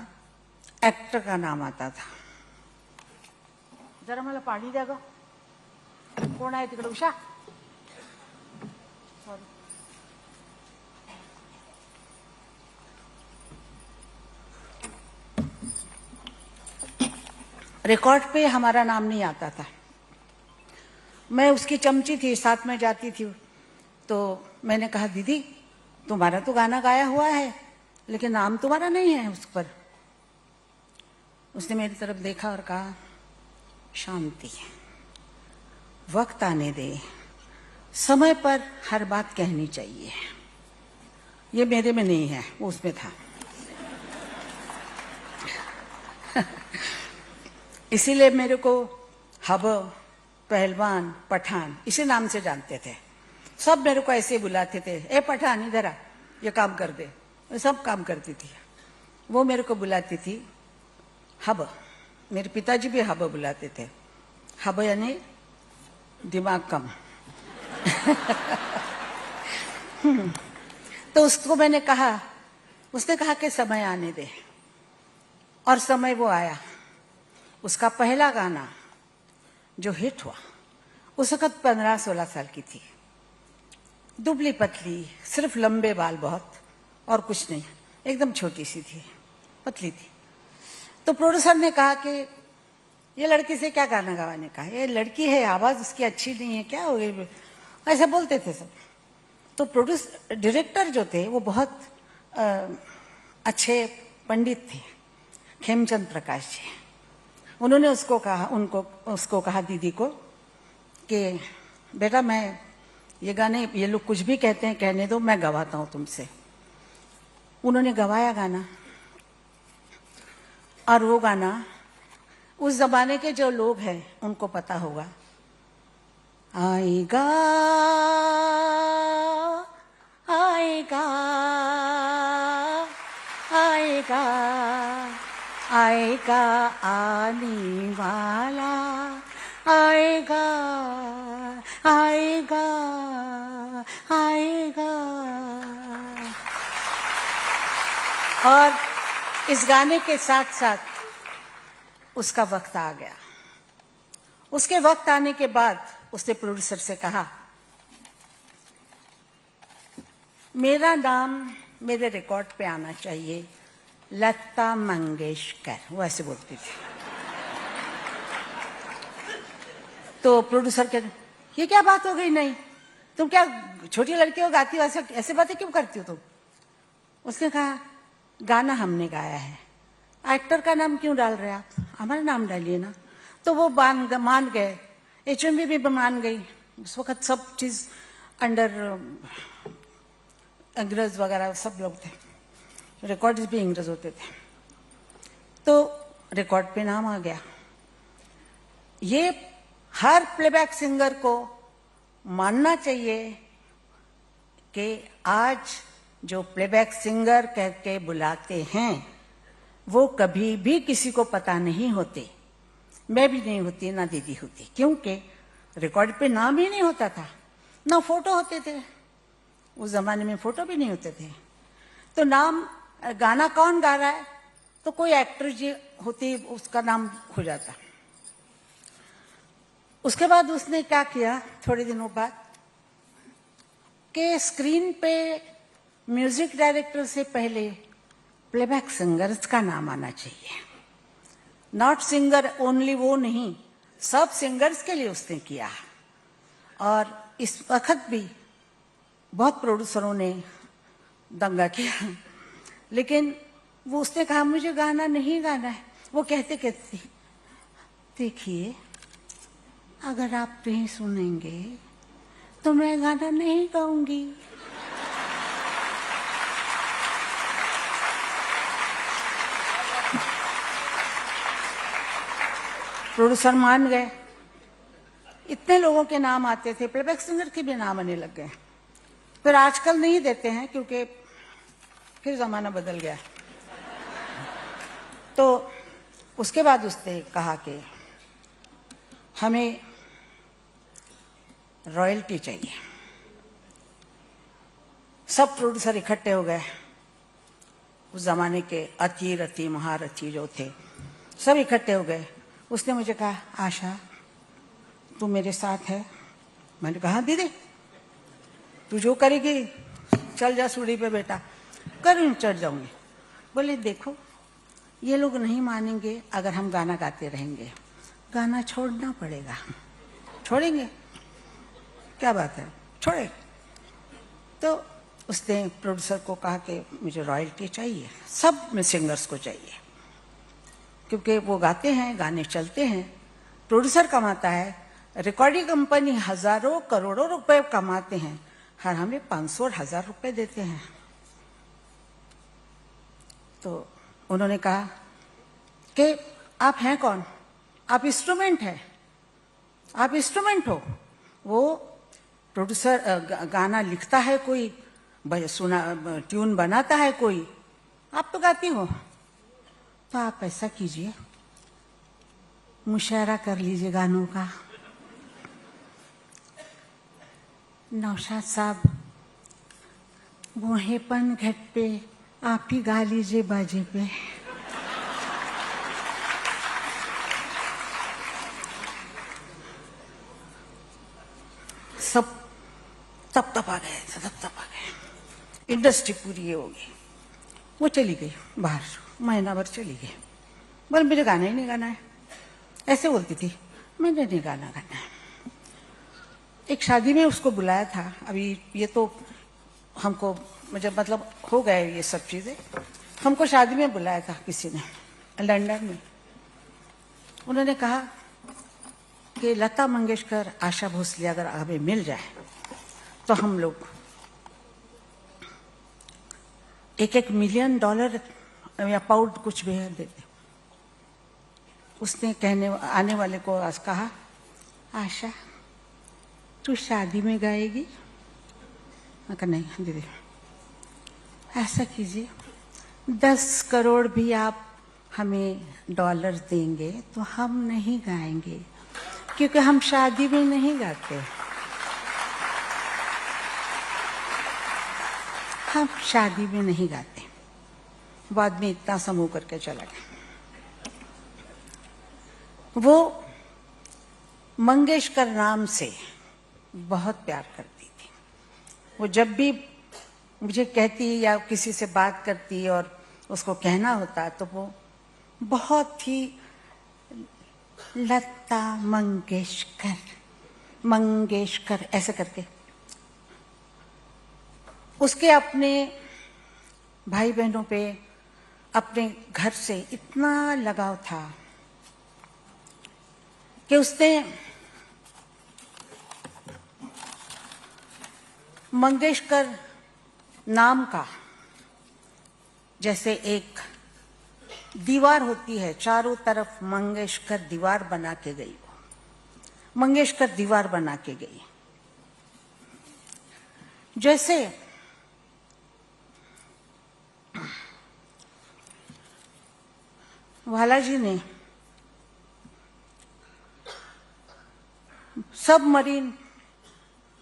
एक्टर का नाम आता था। जरा मला पाणी द्या ग, कोण आहे तिकडे? उषा, सॉरी। रिकॉर्ड पे हमारा नाम नहीं आता था। मैं उसकी चमची थी, साथ में जाती थी, तो मैंने कहा दीदी तुम्हारा तो गाना गाया हुआ है लेकिन नाम तुम्हारा नहीं है उस पर। उसने मेरी तरफ देखा और कहा शांति, वक्त आने दे, समय पर हर बात कहनी चाहिए। ये मेरे में नहीं है, वो उसमें था। इसीलिए मेरे को हब, पहलवान, पठान इसी नाम से जानते थे। सब मेरे को ऐसे बुलाते थे, ए पठान इधर आ, ये काम कर दे। मैं सब काम करती थी। वो मेरे को बुलाती थी हब। मेरे पिताजी भी हब बुलाते थे। हब यानी दिमाग कम। तो उसको मैंने कहा, उसने कहा कि समय आने दे, और समय वो आया। उसका पहला गाना जो हिट हुआ, उस वक्त 15-16 साल की थी, दुबली पतली, सिर्फ लंबे बाल बहुत, और कुछ नहीं, एकदम छोटी सी थी, पतली थी। तो प्रोड्यूसर ने कहा कि ये लड़की से क्या गाना गवाने का, ये लड़की है, आवाज उसकी अच्छी नहीं है, क्या हो गई, ऐसे बोलते थे सब। तो डायरेक्टर जो थे वो बहुत अच्छे पंडित थे, खेमचंद प्रकाश जी। उन्होंने उसको कहा दीदी को कि बेटा मैं ये गाने, ये लोग कुछ भी कहते हैं कहने दो, मैं गवाता हूं तुमसे। उन्होंने गवाया गाना, और वो गाना उस जमाने के जो लोग हैं उनको पता होगा। आएगा आएगा आएगा आएगा आने वाला, आएगा आएगा आएगा। और इस गाने के साथ साथ उसका वक्त आ गया। उसके वक्त आने के बाद उसने प्रोड्यूसर से कहा मेरा नाम मेरे रिकॉर्ड पे आना चाहिए, लता मंगेशकर। वो ऐसे बोलती थी। तो प्रोड्यूसर कहते ये क्या बात हो गई, नहीं तुम क्या छोटी लड़की हो, गाती हो, ऐसे बातें क्यों करती हो तुम? उसने कहा गाना हमने गाया है, एक्टर का नाम क्यों डाल रहे आप, हमारा नाम डालिए ना। तो वो मान गए, HMV भी मान गई। उस वक्त सब चीज अंडर अंग्रेज वगैरह सब लोग थे, रिकॉर्ड भी अंग्रेज होते थे। तो रिकॉर्ड पे नाम आ गया। ये हर प्लेबैक सिंगर को मानना चाहिए कि आज जो प्लेबैक सिंगर कह के बुलाते हैं वो कभी भी किसी को पता नहीं होते। मैं भी नहीं होती, ना दीदी होती, क्योंकि रिकॉर्ड पे नाम ही नहीं होता था, ना फोटो होते थे। उस जमाने में फोटो भी नहीं होते थे। तो नाम, गाना कौन गा रहा है, तो कोई एक्टर जी होती, उसका नाम हो जाता। उसके बाद उसने क्या किया, थोड़े दिनों बाद, कि स्क्रीन पे म्यूजिक डायरेक्टर से पहले प्लेबैक सिंगर्स का नाम आना चाहिए। नॉट सिंगर ओनली, वो नहीं, सब सिंगर्स के लिए उसने किया। और इस वक्त भी बहुत प्रोड्यूसरों ने दंगा किया, लेकिन वो उसने कहा मुझे गाना नहीं गाना है। वो कहते कहते देखिए, अगर आप नहीं सुनेंगे तो मैं गाना नहीं गाऊंगी। प्रोड्यूसर मान गए। इतने लोगों के नाम आते थे, प्लेबैक सिंगर के भी नाम आने लग गए। फिर आजकल नहीं देते हैं क्योंकि फिर जमाना बदल गया। तो उसके बाद उसने कहा कि हमें रॉयल्टी चाहिए। सब प्रोड्यूसर इकट्ठे हो गए। उस जमाने के अति रति महारथी जो थे सब इकट्ठे हो गए। उसने मुझे कहा, आशा तू मेरे साथ है? मैंने कहा दीदी, तू जो करेगी चल जा सूढ़ी पे बेटा। कर चढ़ जाऊंगी। बोले देखो, ये लोग नहीं मानेंगे अगर हम गाना गाते रहेंगे, गाना छोड़ना पड़ेगा। छोड़ेंगे? क्या बात है, छोड़े। तो उसने प्रोड्यूसर को कहा कि मुझे रॉयल्टी चाहिए, सब सिंगर्स को चाहिए, क्योंकि वो गाते हैं, गाने चलते हैं, प्रोड्यूसर कमाता है, रिकॉर्डिंग कंपनी हजारों करोड़ों रुपए कमाते हैं, हर हमें 500 और 1000 रुपए देते हैं। तो उन्होंने कहा कि आप हैं कौन? आप इंस्ट्रूमेंट है, आप इंस्ट्रूमेंट हो। वो प्रोड्यूसर गाना लिखता है कोई, सुना ट्यून बनाता है कोई, आप तो गाती हो। तो आप ऐसा कीजिए, मुशायरा कर लीजिए गानों का। नौशाद साहब, बूढ़ेपन घट पे आप ही गा लीजिए बाजे पे। सब तप आ गए। इंडस्ट्री पूरी ये होगी। वो चली गई बाहर, महीना भर चली गई। बोल मुझे गाना ही नहीं गाना है, ऐसे बोलती थी। मैंने नहीं गाना गाना है। एक शादी में उसको बुलाया था। अभी ये तो हमको मुझे मतलब हो गए ये सब चीजें। हमको शादी में बुलाया था किसी ने लंदन में। उन्होंने कहा कि लता मंगेशकर, आशा भोसले अगर हमें मिल जाए तो हम लोग $1 मिलियन या पाउंड कुछ भी है देते। उसने आने वाले को कहा, आशा तू शादी में गाएगी? मैं कहा नहीं दीदी, ऐसा कीजिए 10 करोड़ भी आप हमें डॉलर देंगे तो हम नहीं गाएंगे, क्योंकि हम शादी में नहीं गाते। हम शादी में नहीं गाते। बाद में इतना समूह करके चला गया। वो मंगेशकर नाम से बहुत प्यार करती थी। वो जब भी मुझे कहती या किसी से बात करती और उसको कहना होता तो वो बहुत ही लता मंगेशकर मंगेशकर ऐसे करके। उसके अपने भाई बहनों पे, अपने घर से इतना लगाव था कि उसने मंगेशकर नाम का, जैसे एक दीवार होती है चारों तरफ मंगेशकर दीवार बना के गई, मंगेशकर दीवार बना के गई। जैसे वालाजी ने सबमरीन,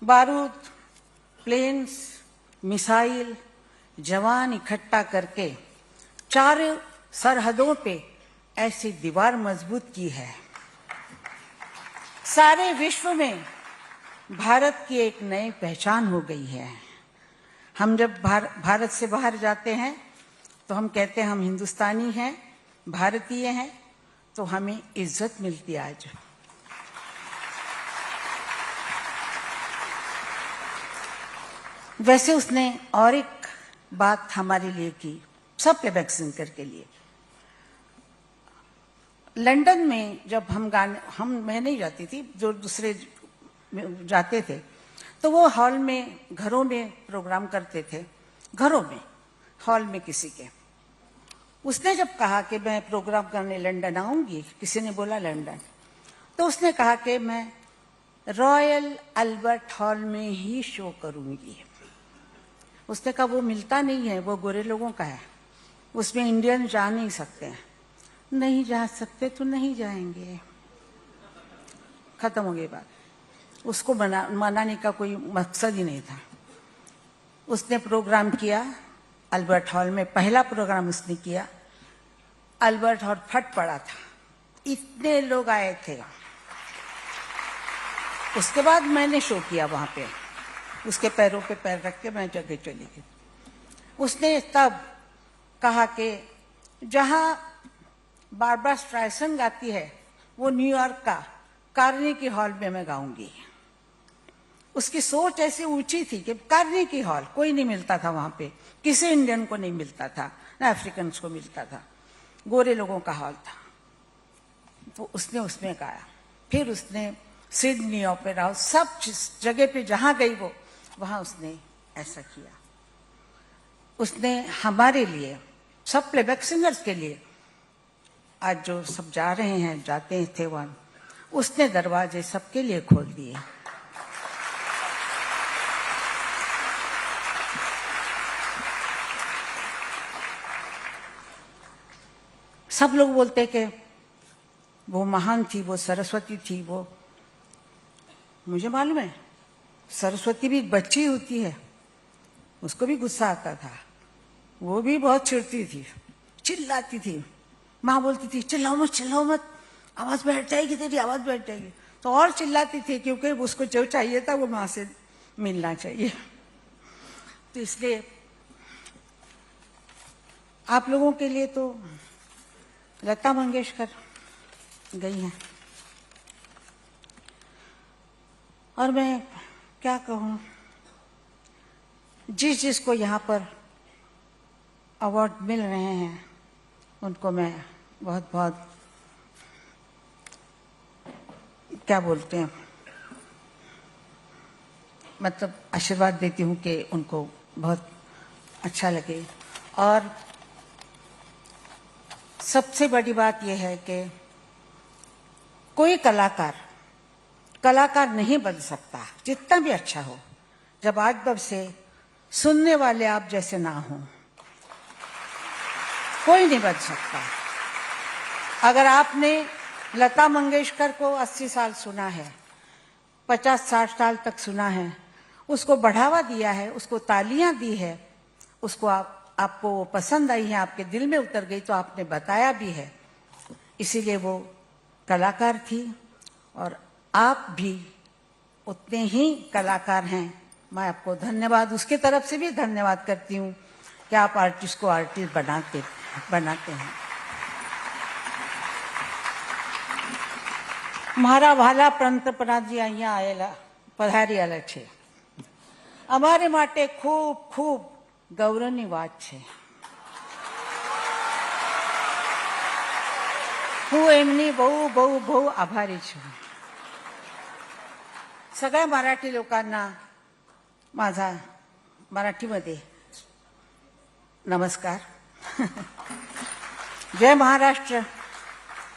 बारूद, प्लेन्स, मिसाइल, जवान इकट्ठा करके चारों सरहदों पे ऐसी दीवार मजबूत की है। सारे विश्व में भारत की एक नई पहचान हो गई है। हम जब भारत से बाहर जाते हैं तो हम कहते हैं हम हिंदुस्तानी हैं, भारतीय हैं, तो हमें इज्जत मिलती है। आज वैसे उसने और एक बात हमारे लिए की, सब प्लेबैक सिंगर के लिए। लंदन में जब मैं नहीं जाती थी, जो दूसरे जाते थे, तो वो हॉल में, घरों में प्रोग्राम करते थे, घरों में, हॉल में किसी के। उसने जब कहा कि मैं प्रोग्राम करने लंदन आऊंगी, किसी ने बोला लंदन, तो उसने कहा कि मैं रॉयल अल्बर्ट हॉल में ही शो करूंगी। उसने कहा वो मिलता नहीं है, वो गोरे लोगों का है, उसमें इंडियन जा नहीं सकते हैं। नहीं जा सकते तो नहीं जाएंगे, खत्म हो गई बात। उसको मनाने का कोई मकसद ही नहीं था। उसने प्रोग्राम किया अल्बर्ट हॉल में, पहला प्रोग्राम उसने किया। अल्बर्ट हॉल फट पड़ा था, इतने लोग आए थे। उसके बाद मैंने शो किया वहां पे, उसके पैरों पे पैर रख के मैं जगह चली गई। उसने तब कहा कि जहां बारबरा स्ट्राइसन गाती है वो न्यूयॉर्क का कार्नेगी हॉल में मैं गाऊंगी। उसकी सोच ऐसी ऊंची थी कि कार्नेगी हॉल कोई नहीं मिलता था वहां पे, किसी इंडियन को नहीं मिलता था, ना अफ्रीकन को मिलता था, गोरे लोगों का हॉल था। तो उसने उसमें गाया। फिर उसने सिडनी ओपेरा हाउस, सब जगह पे जहां गई वो, वहां उसने ऐसा किया। उसने हमारे लिए, सब प्लेबैक सिंगर्स के लिए, आज जो सब जा रहे हैं, जाते थे वहां, उसने दरवाजे सबके लिए खोल दिए। सब लोग बोलते कि वो महान थी, वो सरस्वती थी। वो मुझे मालूम है, सरस्वती भी एक बच्ची होती है, उसको भी गुस्सा आता था, वो भी बहुत चिढ़ती थी, चिल्लाती थी। माँ बोलती थी चिल्लाओ मत, चिल्लाओ मत, आवाज बैठ जाएगी, तेरी आवाज बैठ जाएगी। तो और चिल्लाती थी, क्योंकि उसको जो चाहिए था वो माँ से मिलना चाहिए। तो इसलिए आप लोगों के लिए तो लता मंगेशकर गई हैं, और मैं क्या कहूँ, जिसको यहाँ पर अवार्ड मिल रहे हैं उनको मैं बहुत बहुत क्या बोलते हैं, मतलब आशीर्वाद देती हूँ कि उनको बहुत अच्छा लगे। और सबसे बड़ी बात यह है कि कोई कलाकार नहीं बन सकता, जितना भी अच्छा हो, जब आज तब से सुनने वाले आप जैसे ना हो। कोई नहीं बन सकता। अगर आपने लता मंगेशकर को 80 साल सुना है, 50-60 साल तक सुना है, उसको बढ़ावा दिया है, उसको तालियां दी है, उसको आपको वो पसंद आई है, आपके दिल में उतर गई, तो आपने बताया भी है, इसीलिए वो कलाकार थी। और आप भी उतने ही कलाकार हैं। मैं आपको धन्यवाद, उसके तरफ से भी धन्यवाद करती हूँ कि आप आर्टिस्ट को आर्टिस्ट बनाते हैं। મારા વાલા પંતપ્રધાનજી અહીંયા પધારેલા છે, અમારે માટે ખૂબ ખૂબ ગૌરવની વાત છે। હું એમની બહુ બહુ બહુ આભારી છું। सगळ्या मराठी लोकांना माझा मराठीमध्ये नमस्कार। जय महाराष्ट्र।